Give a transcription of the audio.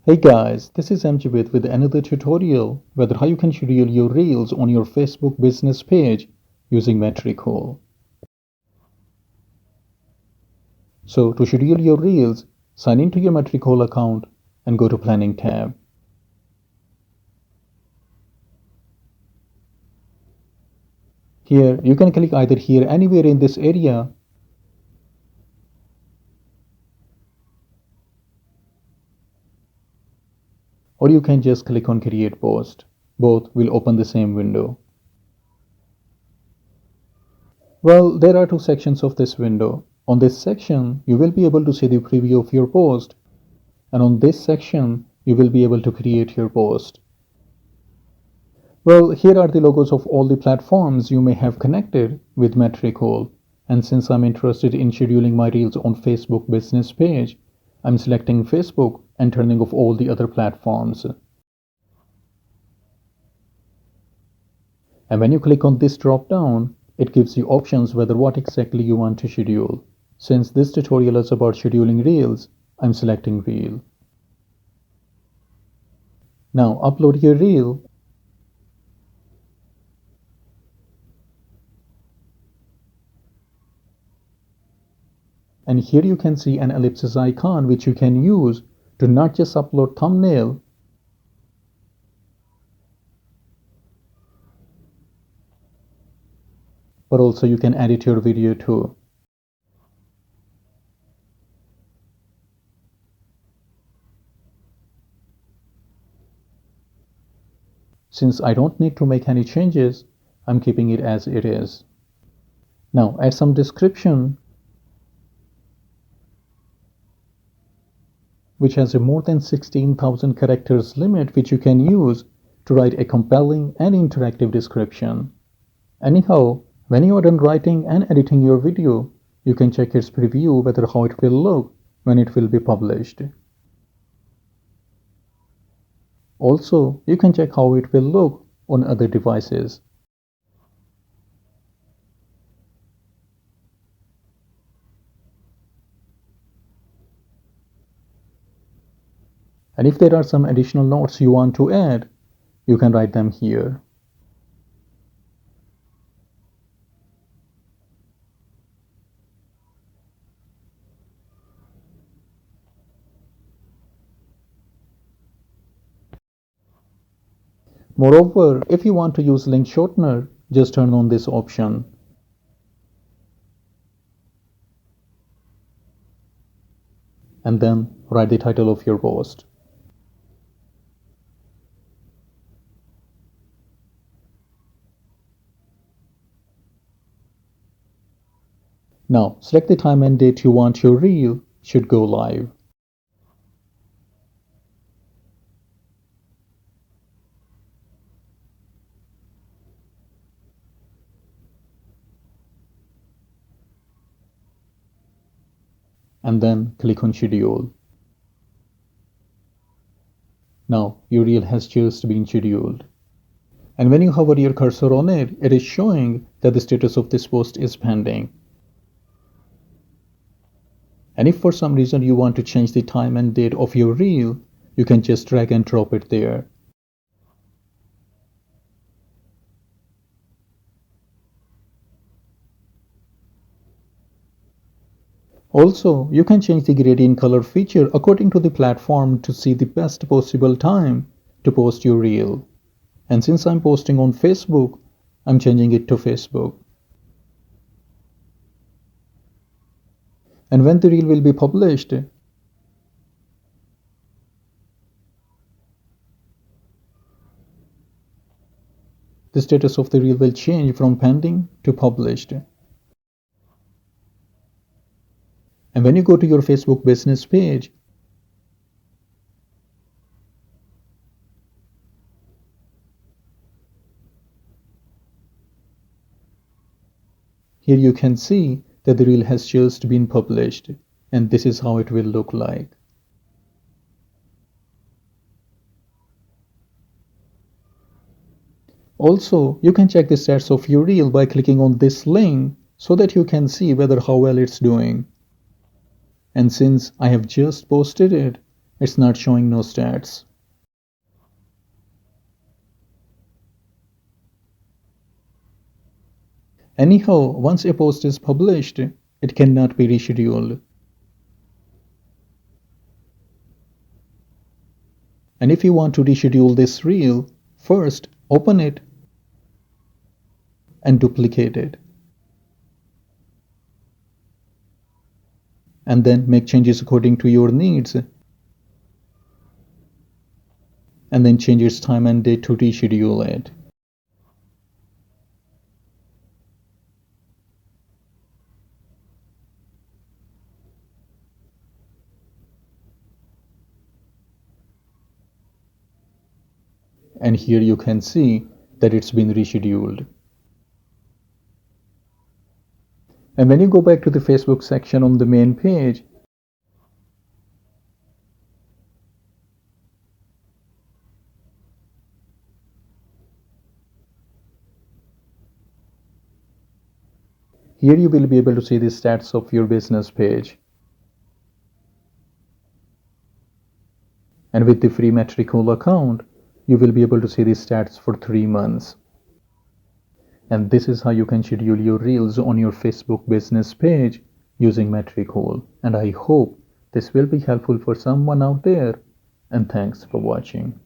Hey guys, this is 𝐓𝐸𝐬𝐬 with another tutorial whether how you can schedule your reels on your Facebook business page using Metricool. So to schedule your reels, sign into your Metricool account and go to Planning tab. Here you can click either here anywhere in this area or you can just click on Create Post. Both will open the same window. Well, there are two sections of this window. On this section, you will be able to see the preview of your post, and on this section, you will be able to create your post. Well, here are the logos of all the platforms you may have connected with Metricool, and since I'm interested in scheduling my reels on Facebook business page, I'm selecting Facebook and turning off all the other platforms. And when you click on this drop down, it gives you options whether what exactly you want to schedule. Since this tutorial is about scheduling reels, I'm selecting reel. Now upload your reel. And here you can see an ellipsis icon which you can use to not just upload thumbnail, but also you can edit your video too. Since I don't need to make any changes, I'm keeping it as it is. Now add some description, which has a more than 16,000 characters limit which you can use to write a compelling and interactive description. Anyhow, when you are done writing and editing your video, you can check its preview whether how it will look when it will be published. Also, you can check how it will look on other devices. And if there are some additional notes you want to add, you can write them here. Moreover, if you want to use link shortener, just turn on this option. And then write the title of your post. Now select the time and date you want your reel should go live. And then click on schedule. Now your reel has just been scheduled. And when you hover your cursor on it, it is showing that the status of this post is pending. And if for some reason you want to change the time and date of your reel, you can just drag and drop it there. Also, you can change the gradient color feature according to the platform to see the best possible time to post your reel. And since I'm posting on Facebook, I'm changing it to Facebook. And when the reel will be published, the status of the reel will change from pending to published. And when you go to your Facebook business page, here you can see that the reel has just been published, and this is how it will look like. Also, you can check the stats of your reel by clicking on this link so that you can see whether how well it's doing. And since I have just posted it, it's not showing no stats. Anyhow, once a post is published, it cannot be rescheduled. And if you want to reschedule this reel, first open it and duplicate it. And then make changes according to your needs. And then change its time and date to reschedule it. And here you can see that it's been rescheduled. And when you go back to the Facebook section on the main page, here you will be able to see the stats of your business page. And with the free Metricool account, you will be able to see the stats for 3 months. And this is how you can schedule your reels on your Facebook business page using Metricool. And I hope this will be helpful for someone out there. And thanks for watching.